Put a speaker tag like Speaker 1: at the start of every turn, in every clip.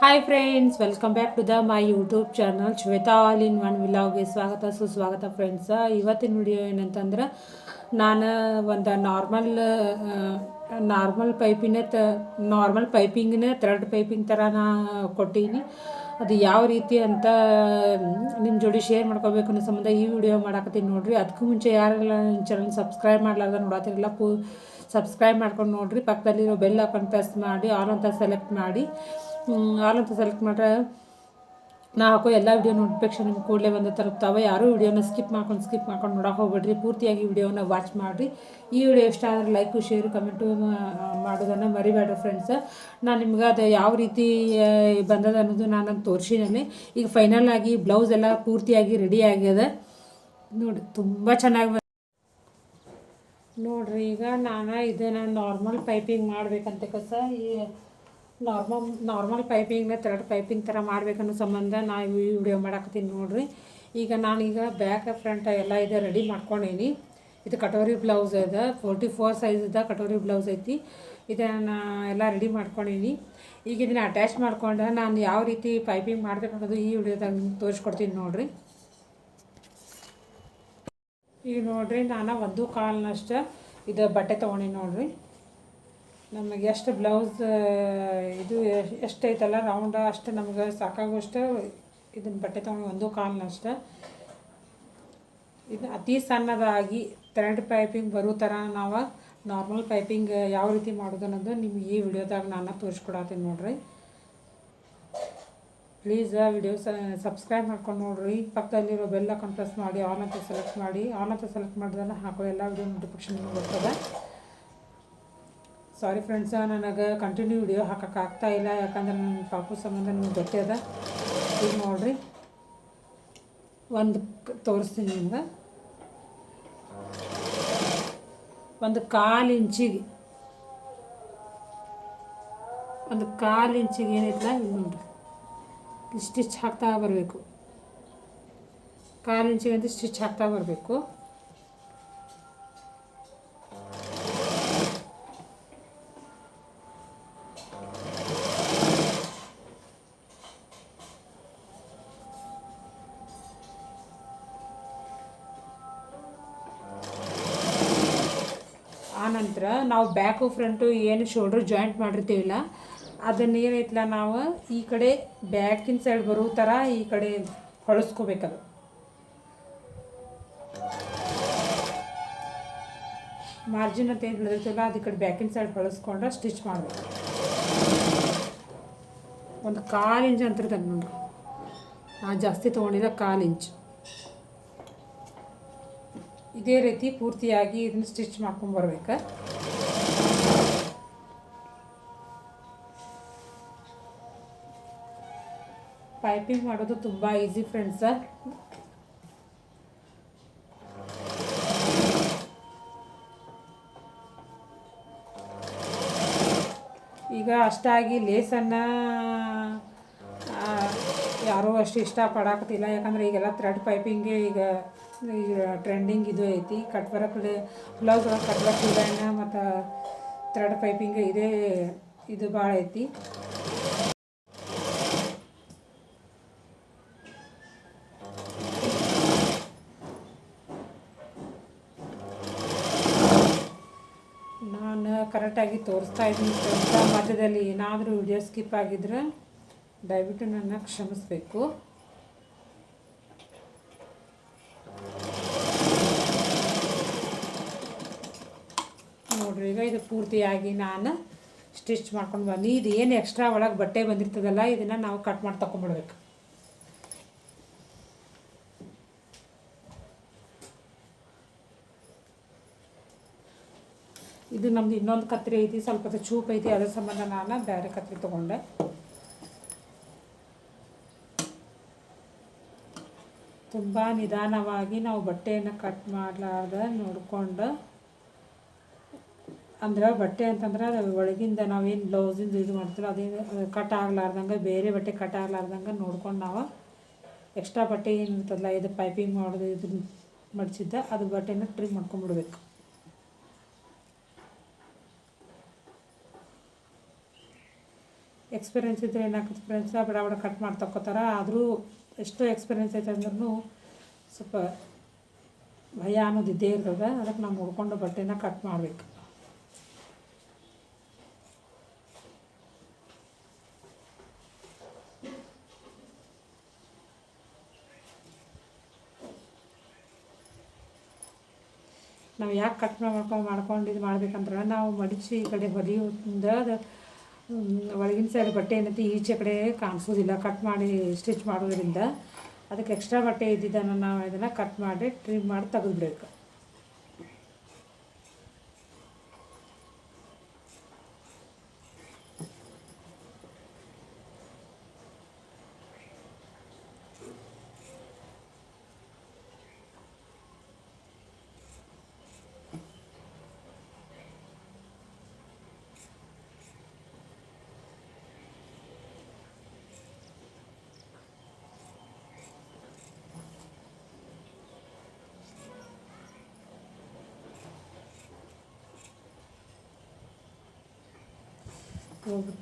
Speaker 1: Hi friends, welcome back to my YouTube channel Shweta all in one ವಿಲಾಗ್ಗೆ ಸ್ವಾಗತ ಸುಸ್ವಾಗತ friends. ಇವತ್ತಿನ ವಿಡಿಯೋ ಏನಂತಂದ್ರೆ ನಾನು ಒಂದು ನಾರ್ಮಲ್ ಪೈಪಿಂಗಿನ ಥ್ರೆಡ್ ಪೈಪಿಂಗ್ ಥರ ನಾ ಕೊಟ್ಟೀನಿ. ಅದು ಯಾವ ರೀತಿ ಅಂತ ನಿಮ್ಮ ಜೋಡಿ ಶೇರ್ ಮಾಡ್ಕೋಬೇಕು ಅನ್ನೋ ಸಂಬಂಧ ಈ ವಿಡಿಯೋ ಮಾಡಾಕತ್ತೀನಿ ನೋಡಿರಿ. ಅದಕ್ಕೂ ಮುಂಚೆ ಯಾರೆಲ್ಲ ನನ್ನ ಚಾನಲ್ ಸಬ್ಸ್ಕ್ರೈಬ್ ಮಾಡ್ಲಾರ್ದ ನೋಡತ್ತಿರಲ್ಲ, ಸಬ್ಸ್ಕ್ರೈಬ್ ಮಾಡ್ಕೊಂಡು ನೋಡಿರಿ. ಪಕ್ಕದಲ್ಲಿರೋ ಬೆಲ್ ಐಕಾನ್ ಪ್ರೆಸ್ ಮಾಡಿ ಆಲ್ ಅಂತ ಸೆಲೆಕ್ಟ್ ಮಾಡಿ. ಆಲ್ ಅಂತ ಸೆಲೆಕ್ಟ್ ಮಾಡ್ರೆ ನಾ ಹಾಕೋ ಎಲ್ಲ ವಿಡಿಯೋ ನೋಟಿಫಿಕೇಷನ್ ನಿಮ್ಗೆ ಕೂಡಲೇ ಬಂದು ತಲುಪ್ತಾವೆ. ಯಾರೂ ವಿಡಿಯೋನ ಸ್ಕಿಪ್ ಮಾಡ್ಕೊಂಡು ನೋಡೋಕೆ ಹೋಗ್ಬೇಡ್ರಿ. ಪೂರ್ತಿಯಾಗಿ ವಿಡಿಯೋನ ವಾಚ್ ಮಾಡಿರಿ. ಈ ವಿಡಿಯೋ ಇಷ್ಟ ಆದರೆ ಲೈಕು ಶೇರು ಕಮೆಂಟು ಮಾಡೋದನ್ನು ಮರಿಬೇಡ್ರಿ ಫ್ರೆಂಡ್ಸ್. ನಾನು ನಿಮ್ಗೆ ಅದು ಯಾವ ರೀತಿ ಬಂದದ ಅನ್ನೋದು ನಾನು ತೋರಿಸಿನಲ್ಲಿ. ಈಗ ಫೈನಲ್ ಆಗಿ ಬ್ಲೌಸ್ ಎಲ್ಲ ಪೂರ್ತಿಯಾಗಿ ರೆಡಿ ಆಗ್ಯದ ನೋಡಿ, ತುಂಬ ಚೆನ್ನಾಗಿ ನೋಡಿರಿ. ಈಗ ನಾನು ಇದನ್ನು ನಾರ್ಮಲ್ ಪೈಪಿಂಗ್ ಮಾಡಬೇಕಂತ ಈ ನಾರ್ಮಲ್ ಪೈಪಿಂಗ್ನ ಥ್ರೆಡ್ ಪೈಪಿಂಗ್ ಥರ ಮಾಡ್ಬೇಕನ್ನೋ ಸಂಬಂಧ ನಾನು ಈ ವಿಡಿಯೋ ಮಾಡಾಕತ್ತೀನಿ ನೋಡಿರಿ. ಈಗ ನಾನೀಗ ಬ್ಯಾಕ್ ಫ್ರಂಟ್ ಎಲ್ಲ ಇದೆ ರೆಡಿ ಮಾಡ್ಕೊಂಡೀನಿ. ಇದು ಕಟೋರಿ ಬ್ಲೌಸ್ ಇದೆ, 44 ಸೈಜದ ಕಟೋರಿ ಬ್ಲೌಸ್ ಐತಿ. ಇದನ್ನು ಎಲ್ಲ ರೆಡಿ ಮಾಡ್ಕೊಂಡೀನಿ. ಈಗ ಇದನ್ನು ಅಟ್ಯಾಚ್ ಮಾಡ್ಕೊಂಡು ನಾನು ಯಾವ ರೀತಿ ಪೈಪಿಂಗ್ ಮಾಡಬೇಕು ಅನ್ನೋದು ಈ ವಿಡಿಯೋದಾಗ ನಿಮ್ಗೆ ತೋರಿಸ್ಕೊಡ್ತೀನಿ ನೋಡಿರಿ. ಈಗ ನೋಡಿರಿ, ನಾನು 1 ಕಾಲ್ನಷ್ಟು ಇದು ಬಟ್ಟೆ ತೊಗೊಂಡಿನಿ ನೋಡಿರಿ. ನಮಗೆ ಎಷ್ಟು ಬ್ಲೌಸ್ ಇದು ಎಷ್ಟು ಐತಲ್ಲ ರೌಂಡ್ ಅಷ್ಟು ನಮ್ಗೆ ಸಾಕಾಗುವಷ್ಟು ಇದನ್ನು ಬಟ್ಟೆ ತೊಗೊಂಡು 1 ಕಾಲ್ನಷ್ಟು. ಇದು ಅತಿ ಸಣ್ಣದಾಗಿ ಥ್ರೆಡ್ ಪೈಪಿಂಗ್ ಬರೋ ಥರ ನಾವು ನಾರ್ಮಲ್ ಪೈಪಿಂಗ್ ಯಾವ ರೀತಿ ಮಾಡೋದು ಅನ್ನೋದು ನಿಮ್ಗೆ ಈ ವಿಡಿಯೋದಾಗ ನಾನು ತೋರಿಸ್ಕೊಡತ್ತೀನಿ ನೋಡಿರಿ. ಪ್ಲೀಸ್ ವಿಡಿಯೋ ಸಬ್ಸ್ಕ್ರೈಬ್ ಮಾಡ್ಕೊಂಡು ನೋಡಿರಿ. ಪಕ್ಕದಲ್ಲಿರೋ ಬೆಲ್ ಐಕಾನ್ ಪ್ರೆಸ್ ಮಾಡಿ ಆಲ್ ಅಂತ ಸೆಲೆಕ್ಟ್ ಮಾಡಿ. ಆಲ್ ಅಂತ ಸೆಲೆಕ್ಟ್ ಮಾಡಿದ್ರೆ ಹಾಕೋ ಎಲ್ಲ ವಿಡಿಯೋ ನೋಟಿಫಿಕೇಷನ್ ಬರ್ತದೆ. ಸಾರಿ ಫ್ರೆಂಡ್ಸ, ನನಗೆ ಕಂಟಿನ್ಯೂ ವಿಡಿಯೋ ಹಾಕೋಕ್ಕಾಗ್ತಾಯಿಲ್ಲ, ಯಾಕಂದ್ರೆ ನನ್ನ ಪಾಪು ಸಂಬಂಧ ನಿಮ್ಗೆ ಗೊತ್ತದ. ಈಗ ನೋಡಿರಿ, ಒಂದು ತೋರಿಸ್ತೀನಿ ನಿಮ್ಗೆ. 1/4 ಇಂಚಿಗೆ ಏನೈತಲ್ಲ ಇಲ್ಲಿ ನೋಡಿರಿ, ಸ್ಟಿಚ್ ಹಾಕ್ತಾ ಬರಬೇಕು. 1/4 ಇಂಚಿಗೆ ಅಂತ ಸ್ಟಿಚ್ ಹಾಕ್ತಾ ಬರಬೇಕು. ಆನಂತರ ನಾವು ಬ್ಯಾಕು ಫ್ರಂಟು ಏನು ಶೋಲ್ಡ್ರ್ ಜಾಯಿಂಟ್ ಮಾಡಿರ್ತೀವಿಲ್ಲ, ಅದನ್ನೇನೈತಲ್ಲ ನಾವು ಈ ಕಡೆ ಬ್ಯಾಕಿನ ಸೈಡ್ ಬರೋ ಥರ ಈ ಕಡೆ ಹೊಳಿಸ್ಕೋಬೇಕದು. ಮಾರ್ಜಿನ್ ಅಂತ ಏನು ಹೇಳಿರ್ತೀವಲ್ಲ ಅದು ಈ ಕಡೆ ಬ್ಯಾಕಿನ ಸೈಡ್ ಹೊಳಿಸ್ಕೊಂಡ್ರೆ ಸ್ಟಿಚ್ ಮಾಡಬೇಕು. 1/4 ಇಂಚ್ ಅಂತಿರ್ತದೆ ನೋಡ್ರಿ, ನಾನು ಜಾಸ್ತಿ ತೊಗೊಂಡಿದ್ದೆ 1/4 ಇಂಚ್. ಇದೇ ರೀತಿ ಪೂರ್ತಿಯಾಗಿ ಇದನ್ನು ಸ್ಟಿಚ್ ಮಾಡ್ಕೊಂಬರ್ಬೇಕು. ಪೈಪಿಂಗ್ ಮಾಡೋದು ತುಂಬ ಈಸಿ ಫ್ರೆಂಡ್ಸ. ಈಗ ಅಷ್ಟಾಗಿ ಲೇಸನ್ನು ಯಾರೂ ಅಷ್ಟು ಇಷ್ಟಪಡಾಕತ್ತಿಲ್ಲ, ಯಾಕಂದರೆ ಈಗೆಲ್ಲ ಥ್ರೆಡ್ ಪೈಪಿಂಗ್ಗೆ ಈಗ ಟ್ರೆಂಡಿಂಗ್ ಇದು ಐತಿ. ಕಟ್ ವರ್ಕ್ ಬ್ಲೌಸ್ ಒಳಗೆ ಕಟ್ ವರ್ಕ್ ಡಿಸೈನ್ ಮತ್ತು ಥ್ರೆಡ್ ಪೈಪಿಂಗ್ ಇದು ಭಾಳ ಐತಿ. ನಾನು ಕರೆಕ್ಟಾಗಿ ತೋರಿಸ್ತಾ ಇದ್ದೀನಿ ಫ್ರೆಂಡ್ಸ. ಮಧ್ಯದಲ್ಲಿ ಏನಾದರೂ ವಿಡಿಯೋ ಸ್ಕಿಪ್ ಆಗಿದ್ರೆ ದಯವಿಟ್ಟು ನನ್ನ ಕ್ಷಮಿಸಬೇಕು. ನೋಡಿರಿ, ಈಗ ಇದು ಪೂರ್ತಿಯಾಗಿ ನಾನು ಸ್ಟಿಚ್ ಮಾಡ್ಕೊಂಡು ಬನ್ನಿ. ಇದು ಏನು ಎಕ್ಸ್ಟ್ರಾ ಒಳಗೆ ಬಟ್ಟೆ ಬಂದಿರ್ತದಲ್ಲ, ಇದನ್ನು ನಾವು ಕಟ್ ಮಾಡಿ ತಗೊಂಡ್ಬಿಡ್ಬೇಕು. ಇದು ನಮ್ದು ಇನ್ನೊಂದು ಕತ್ರಿ ಐತಿ, ಸ್ವಲ್ಪ ಚೂಪ್ ಐತಿ, ಅದರ ಸಂಬಂಧ ನಾನು ಬೇರೆ ಕತ್ರಿ ತೊಗೊಂಡೆ. ತುಂಬ ನಿಧಾನವಾಗಿ ನಾವು ಬಟ್ಟೆಯನ್ನು ಕಟ್ ಮಾಡಲಾರ್ದ ನೋಡಿಕೊಂಡು, ಅಂದ್ರೆ ಬಟ್ಟೆ ಅಂತಂದ್ರೆ ಅದು ಒಳಗಿಂದ ನಾವೇನು ಬ್ಲೌಸಿಂದ ಇದು ಮಾಡ್ತೀವಿ ಅದೇನು ಕಟ್ ಆಗಲಾರ್ದಂಗೆ, ಬೇರೆ ಬಟ್ಟೆ ಕಟ್ ಆಗಲಾರ್ದಂಗೆ ನೋಡ್ಕೊಂಡು ನಾವು ಎಕ್ಸ್ಟ್ರಾ ಬಟ್ಟೆ ಏನು ಇರ್ತದಲ್ಲ ಇದು ಪೈಪಿಂಗ್ ಮಾಡೋದು ಇದನ್ನ ಮಡಿಸಿದ್ದ ಅದು ಬಟ್ಟೆನ ಟ್ರಿಮ್ ಮಾಡ್ಕೊಂಡ್ಬಿಡ್ಬೇಕು. ಎಕ್ಸ್ಪೀರಿಯೆನ್ಸ್ ಇದ್ದರೆ ಏನಾಗ್ತದೆ ಫ್ರೆಂಡ್ಸ ಬಡ ಬಡ ಕಟ್ ಮಾಡಿ ತಕ್ಕೋತಾರೆ. ಆದರೂ ಎಷ್ಟೋ ಎಕ್ಸ್ಪೀರಿಯೆನ್ಸ್ ಐತೆ ಅಂದ್ರೂ ಸ್ವಲ್ಪ ಭಯ ಅನ್ನೋದು ಇದ್ದೇ ಇರ್ತದೆ. ಅದಕ್ಕೆ ನಾವು ನೋಡ್ಕೊಂಡು ಬಟ್ಟೆನ ಕಟ್ ಮಾಡಬೇಕು. ನಾವು ಯಾಕೆ ಕಟ್ ಮಾಡ್ಕೊಂಡು ಇದು ಮಾಡ್ಬೇಕಂದ್ರೆ ನಾವು ಮಡಿಚಿ ಈ ಕಡೆ ಹೊಲಿಯೋದ್ರಿಂದ ಒಳಗಿನ ಸೈಡ್ ಬಟ್ಟೆ ಏನೈತಿ ಈಚೆ ಕಡೆ ಕಾಣಿಸೋದಿಲ್ಲ ಕಟ್ ಮಾಡಿ ಸ್ಟಿಚ್ ಮಾಡೋದ್ರಿಂದ. ಅದಕ್ಕೆ ಎಕ್ಸ್ಟ್ರಾ ಬಟ್ಟೆ ಇದ್ದಿದ್ದನ್ನು ನಾವು ಇದನ್ನು ಕಟ್ ಮಾಡಿ ಟ್ರಿಮ್ ಮಾಡಿ ತೆಗೆದ್ಬಿಡ್ಬೇಕು.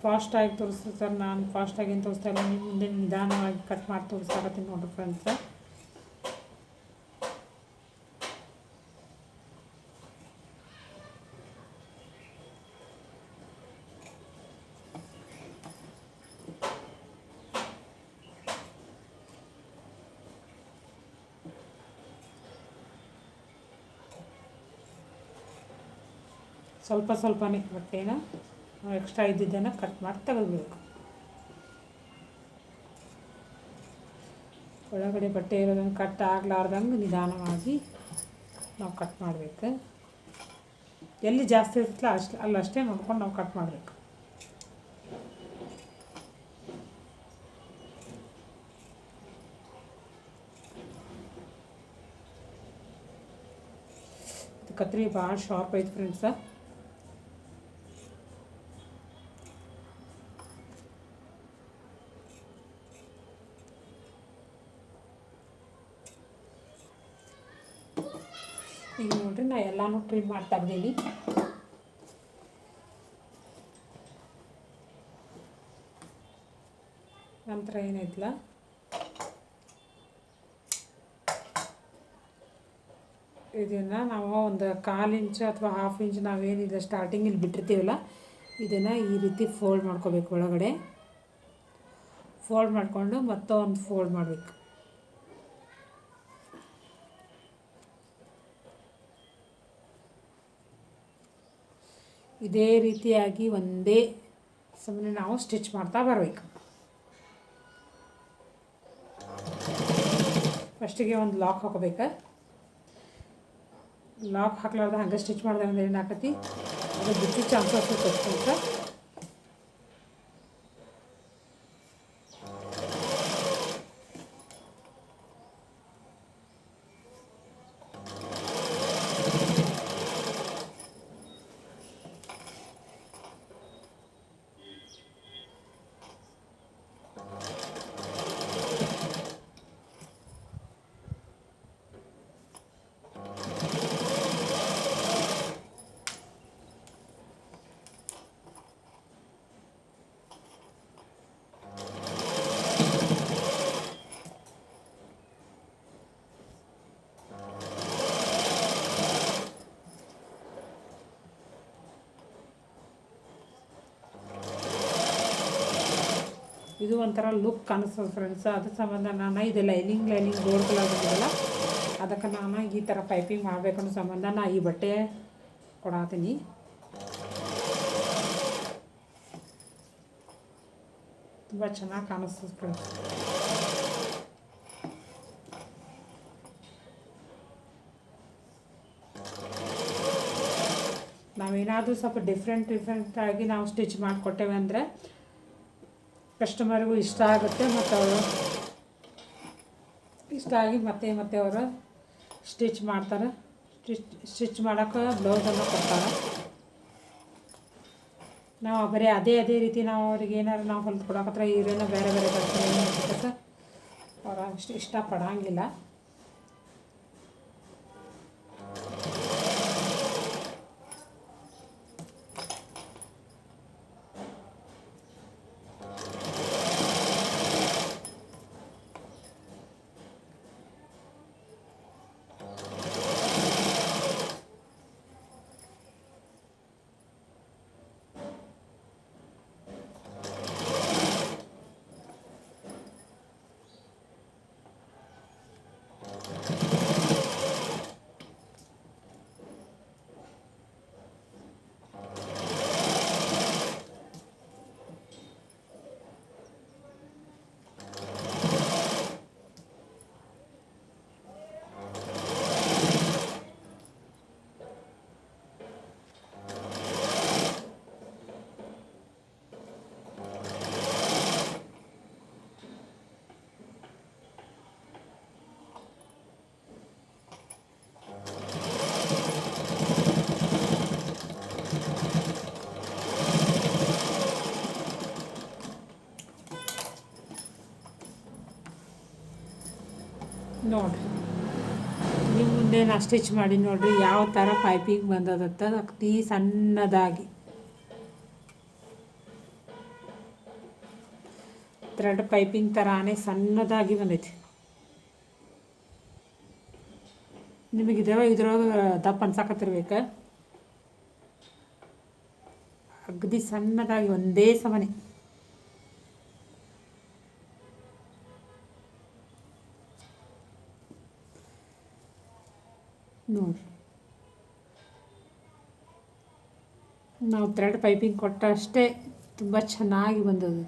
Speaker 1: ಫಾಸ್ಟಾಗಿ ತೋರಿಸ್ತಾರೆ ಸರ್, ನಾನು ಫಾಸ್ಟಾಗಿ ಏನು ತೋರಿಸ್ತಾ ಇಲ್ಲ, ನಿಮ್ಮ ಮುಂದೆ ನಿಧಾನವಾಗಿ ಕಟ್ ಮಾಡಿ ತೋರಿಸ್ತಾಕತ್ತೀನಿ ನೋಡಿರಿ ಫ್ರೆಂಡ್ಸ. ಸ್ವಲ್ಪ ಸ್ವಲ್ಪನೇ ಬಟ್ಟೆನ ಎಕ್ಸ್ಟ್ರಾ ಇದ್ದಿದ್ದನ್ನು ಕಟ್ ಮಾಡಿ ತೆಗೆದ್ಬೇಕು. ಒಳಗಡೆ ಬಟ್ಟೆ ಇರೋದನ್ನು ಕಟ್ ಆಗಲಾರ್ದಂಗೆ ನಿಧಾನವಾಗಿ ನಾವು ಕಟ್ ಮಾಡಬೇಕು. ಎಲ್ಲಿ ಜಾಸ್ತಿ ಇರುತ್ತಲ್ಲ ಅಲ್ಲಷ್ಟೇ ನೋಡ್ಕೊಂಡು ನಾವು ಕಟ್ ಮಾಡಬೇಕು. ಕತ್ರಿ ಭಾಳ ಶಾರ್ಪ್ ಐತೆ ಫ್ರೆಂಡ್ಸ. ಈಗ ನೋಡ್ರಿ ನಾ ಎಲ್ಲನೂ ಟ್ರಿಮ್ ಮಾಡಿ ತೆಗ್ದೀನಿ. ನಂತರ ಏನೈತಲ್ಲ ಇದನ್ನು ನಾವು ಒಂದು 1/4 ಇಂಚು ಅಥವಾ 1/2 ಇಂಚ್ ನಾವೇನಿದೆ ಸ್ಟಾರ್ಟಿಂಗ್ ಇಲ್ಲಿ ಬಿಟ್ಟಿರ್ತೀವಲ್ಲ ಇದನ್ನು ಈ ರೀತಿ ಫೋಲ್ಡ್ ಮಾಡ್ಕೋಬೇಕು. ಒಳಗಡೆ ಫೋಲ್ಡ್ ಮಾಡಿಕೊಂಡು ಮತ್ತೊಂದು ಫೋಲ್ಡ್ ಮಾಡಬೇಕು. ಇದೇ ರೀತಿಯಾಗಿ ಒಂದೇ ಸಮನೆ ನಾವು ಸ್ಟಿಚ್ ಮಾಡ್ತಾ ಬರಬೇಕು. ಫಸ್ಟಿಗೆ ಒಂದು ಲಾಕ್ ಹಾಕೋಬೇಕು. ಲಾಕ್ ಹಾಕ್ಲಾರ್ದ ಹಂಗೆ ಸ್ಟಿಚ್ ಮಾಡಿದೆ ಅಂದ್ರೆ ಏನಾಕತಿ ಅದು ಬಿಚ್ಚು ಚಾನ್ಸಸ್ ಇರ್ತದೆ. ಇದು ಒಂಥರ ಲುಕ್ ಕಾಣಿಸ್ತದೆ ಫ್ರೆಂಡ್ಸ್. ಅದ್ರ ಸಂಬಂಧ ನಾನು ಇದು ಲೈನಿಂಗ್ ಗೋಲ್ಡ್ ಕಲರ್ ಬಂದಿಲ್ಲ, ಅದಕ್ಕೆ ನಾನು ಈ ಥರ ಪೈಪಿಂಗ್ ಮಾಡಬೇಕನ್ನೋ ಸಂಬಂಧ ನಾನು ಈ ಬಟ್ಟೆ ಕೊಡಾತೀನಿ. ತುಂಬ ಚೆನ್ನಾಗಿ ಕಾಣಿಸ್ತದೆ ಫ್ರೆಂಡ್ಸ್. ನಾವೇನಾದರೂ ಸ್ವಲ್ಪ ಡಿಫ್ರೆಂಟಾಗಿ ನಾವು ಸ್ಟಿಚ್ ಮಾಡಿಕೊಟ್ಟೇವೆ ಅಂದರೆ ಕಸ್ಟಮರ್ಗೂ ಇಷ್ಟ ಆಗುತ್ತೆ ಮತ್ತು ಅವರು ಇಷ್ಟ ಆಗಿ ಮತ್ತೆ ಅವರು ಸ್ಟಿಚ್ ಮಾಡ್ತಾರೆ. ಸ್ಟಿಚ್ ಮಾಡೋಕ್ಕೆ ಬ್ಲೌಸನ್ನು ಕೊಡ್ತಾರೆ. ನಾವು ಬರೀ ಅದೇ ರೀತಿ ನಾವು ಅವ್ರಿಗೆ ಏನಾರು ನಾವು ಹೊಲಿದು ಕೊಡೋಕತ್ರ ಇವ್ರೇನೋ ಬೇರೆ ಬರ್ತಾರೆ ಅಂತ ಅವ್ರು ಅಷ್ಟು ಇಷ್ಟಪಡೋಂಗಿಲ್ಲ. ನೋಡಿರಿ ನಿಮ್ಮ ಮುಂದೆ ನಾನು ಸ್ಟಿಚ್ ಮಾಡಿ ನೋಡಿರಿ ಯಾವ ಥರ ಪೈಪಿಂಗ್ ಬಂದದತ್ತ ಅತಿ ಸಣ್ಣದಾಗಿ ಥ್ರೆಡ್ ಪೈಪಿಂಗ್ ಥರಾನೇ ಸಣ್ಣದಾಗಿ ಬಂದೈತಿ. ನಿಮಗಿದಾವ ಇದ್ರೊಳಗೆ ದಪ್ಪ ಅನ್ಸಾಕತ್ತಿರ್ಬೇಕು. ಅಗದಿ ಸಣ್ಣದಾಗಿ ಒಂದೇ ಸಮನೆ ನೋಡಿ. ನಾವು ಥ್ರೆಡ್ ಪೈಪಿಂಗ್ ಕೊಟ್ಟಷ್ಟೇ ತುಂಬ ಚೆನ್ನಾಗಿ ಬಂದದ್ದು.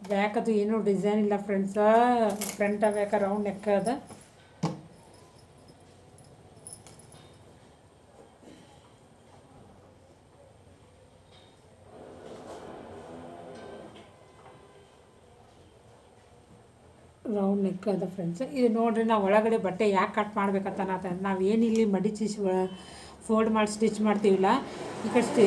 Speaker 1: ಬ್ಯಾಕ್ ಅದು ಏನೂ ಡಿಸೈನ್ ಇಲ್ಲ friends. Front back round neck ಅದ. ರೌಂಡ್ ನೆಕ್ ಅದ ಫ್ರೆಂಡ್ಸ್. ಇದು ನೋಡಿರಿ, ನಾವು ಒಳಗಡೆ ಬಟ್ಟೆ ಯಾಕೆ ಕಟ್ ಮಾಡ್ಬೇಕಂತ ನಾವೇನಿಲ್ಲಿ ಮಡಿಚಿ ಫೋಲ್ಡ್ ಮಾಡಿ ಸ್ಟಿಚ್ ಮಾಡ್ತೀವಿಲ್ಲ, ಈ ಕಡೆ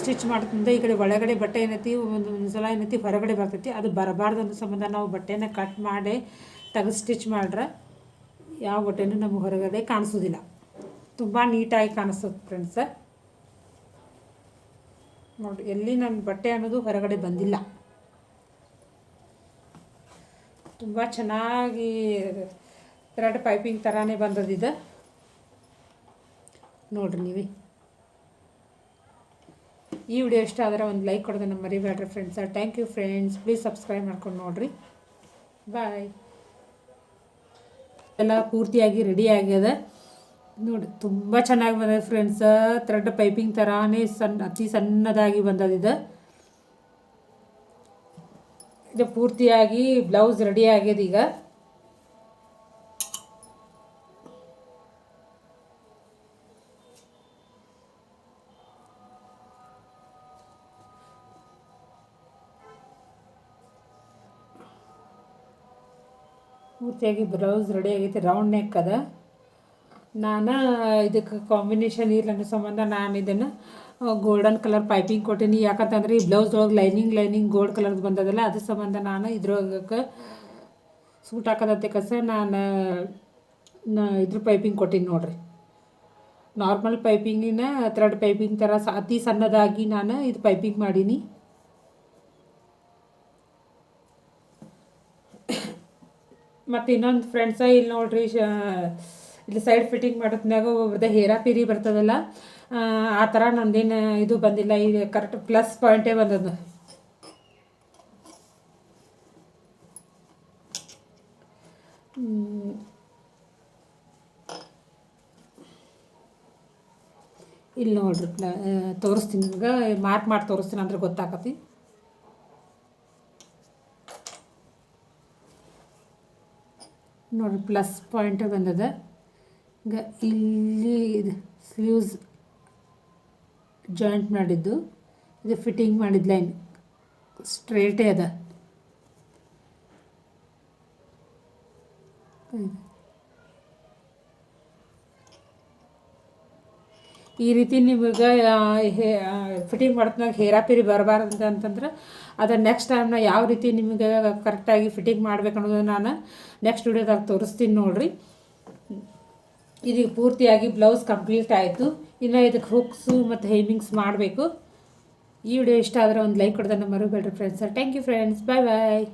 Speaker 1: ಸ್ಟಿಚ್ ಮಾಡ್ತಿಂದ ಈ ಕಡೆ ಒಳಗಡೆ ಬಟ್ಟೆ ಏನೈತಿ ಒಂದು ಸಲ ಏನೈತಿ ಹೊರಗಡೆ ಬರ್ತೈತಿ. ಅದು ಬರಬಾರ್ದು ಅನ್ನೋ ಸಂಬಂಧ ನಾವು ಬಟ್ಟೆನ ಕಟ್ ಮಾಡಿ ತೆಗೆದು ಸ್ಟಿಚ್ ಮಾಡ್ರೆ ಯಾವ ಬಟ್ಟೆನೂ ನಮಗೆ ಹೊರಗಡೆ ಕಾಣಿಸೋದಿಲ್ಲ, ತುಂಬ ನೀಟಾಗಿ ಕಾಣಿಸ್ತದೆ ಫ್ರೆಂಡ್ಸ. ನೋಡಿ, ಎಲ್ಲಿ ನನ್ನ ಬಟ್ಟೆ ಅನ್ನೋದು ಹೊರಗಡೆ ಬಂದಿಲ್ಲ. ತುಂಬ ಚೆನ್ನಾಗಿ ಥ್ರೆಡ್ ಪೈಪಿಂಗ್ ಥರಾನೇ ಬಂದದಿದೆ ನೋಡಿರಿ ನೀವೇ. ಈ ವಿಡಿಯೋ ಇಷ್ಟ ಆದರೆ ಒಂದು ಲೈಕ್ ಕೊಡೋದನ್ನು ಮರಿಬೇಡ್ರಿ friends. Thank you friends. Please subscribe ಮಾಡ್ಕೊಂಡು ನೋಡಿರಿ. ಬಾಯ್. ಎಲ್ಲ ಪೂರ್ತಿಯಾಗಿ ರೆಡಿ ಆಗ್ಯದ ನೋಡಿ. ತುಂಬ ಚೆನ್ನಾಗಿ ಬಂದದ ಫ್ರೆಂಡ್ಸ. ಥ್ರೆಡ್ ಪೈಪಿಂಗ್ ಥರಾನೇ ಅತಿ ಸಣ್ಣದಾಗಿ ಬಂದದಿದೆ. ಇದು ಪೂರ್ತಿಯಾಗಿ ಬ್ಲೌಸ್ ರೆಡಿ ಆಗ್ಯದ. ಈಗ ಪೂರ್ತಿಯಾಗಿ ಬ್ಲೌಸ್ ರೆಡಿ ಆಗೈತಿ. ರೌಂಡ್ ನೆಕ್ ಅದ. ನಾನು ಇದಕ್ಕೆ ಕಾಂಬಿನೇಷನ್ ಇರಲಿ ಅನ್ನೋ ಸಂಬಂಧ ನಾನು ಇದನ್ನು ಗೋಲ್ಡನ್ ಕಲರ್ ಪೈಪಿಂಗ್ ಕೊಟ್ಟೀನಿ. ಯಾಕಂತಂದ್ರೆ ಈ ಬ್ಲೌಸ್ ಒಳಗೆ ಲೈನಿಂಗ್ ಗೋಲ್ಡ್ ಕಲರ್ದು ಬಂದದಲ್ಲ, ಅದ್ರ ಸಂಬಂಧ ನಾನು ಇದ್ರೊಳಗೆ ಸೂಟ್ ಹಾಕೋದತ್ತೆ ಕಸ ನಾನು ಇದ್ರ ಪೈಪಿಂಗ್ ಕೊಟ್ಟೀನಿ ನೋಡಿರಿ. ನಾರ್ಮಲ್ ಪೈಪಿಂಗಿನ ಥ್ರೆಡ್ ಪೈಪಿಂಗ್ ಥರ ಅತಿ ಸಣ್ಣದಾಗಿ ನಾನು ಇದು ಪೈಪಿಂಗ್ ಮಾಡೀನಿ. ಮತ್ತು ಇನ್ನೊಂದು ಫ್ರೆಂಡ್ಸ ಇಲ್ಲಿ ನೋಡಿರಿ, ಇಲ್ಲಿ ಸೈಡ್ ಫಿಟ್ಟಿಂಗ್ ಮಾಡೋದ್ನಾಗ ಒಬ್ರದ್ದು ಹೇರಾಪೇರಿ ಬರ್ತದಲ್ಲ, ಆ ಥರ ನಂದೇನು ಇದು ಬಂದಿಲ್ಲ. ಈಗ ಕರೆಕ್ಟ್ ಪ್ಲಸ್ ಪಾಯಿಂಟೇ ಬಂದದ್ದು. ಇಲ್ಲಿ ನೋಡ್ರಿ, ತೋರಿಸ್ತೀನಿ ನಿಮ್ಗೆ, ಮಾರ್ಕ್ ಮಾಡಿ ತೋರಿಸ್ತೀನಿ ಅಂದ್ರೆ ಗೊತ್ತಾಕತಿ. ನೋಡಿರಿ, ಪ್ಲಸ್ ಪಾಯಿಂಟ್ ಬಂದದ. ಈಗ ಇಲ್ಲಿ ಇದು ಸ್ಲೀವ್ಸ್ ಜಾಯಿಂಟ್ ಮಾಡಿದ್ದು, ಇದು ಫಿಟ್ಟಿಂಗ್ ಮಾಡಿದ ಲೈನ್ ಸ್ಟ್ರೇಟೇ ಅದ. ಈ ರೀತಿ ನಿಮಗೆ ಫಿಟ್ಟಿಂಗ್ ಮಾಡೋದ್ನಾಗ ಹೇರಾಪೇರಿ ಬರಬಾರ್ದು ಅಂತಂದ್ರೆ ಅದನ್ನು ನೆಕ್ಸ್ಟ್ ಟೈಮ್ನ ಯಾವ ರೀತಿ ನಿಮಗೆ ಕರೆಕ್ಟಾಗಿ ಫಿಟ್ಟಿಂಗ್ ಮಾಡ್ಬೇಕು ಅನ್ನೋದನ್ನು ನಾನು ನೆಕ್ಸ್ಟ್ ವಿಡಿಯೋದಾಗ ತೋರಿಸ್ತೀನಿ ನೋಡಿರಿ. ಇದೀಗ ಪೂರ್ತಿಯಾಗಿ ಬ್ಲೌಸ್ ಕಂಪ್ಲೀಟ್ ಆಯಿತು. ಇನ್ನು ಇದಕ್ಕೆ ಹುಕ್ಸು ಮತ್ತು ಹೇಮಿಂಗ್ಸ್ ಮಾಡಬೇಕು. ಈ ವಿಡಿಯೋ ಇಷ್ಟ ಆದರೆ ಒಂದು ಲೈಕ್ ಕೊಡೋದನ್ನು ಮರಿಬೇಡ್ರಿ friends. Thank you friends. Bye bye.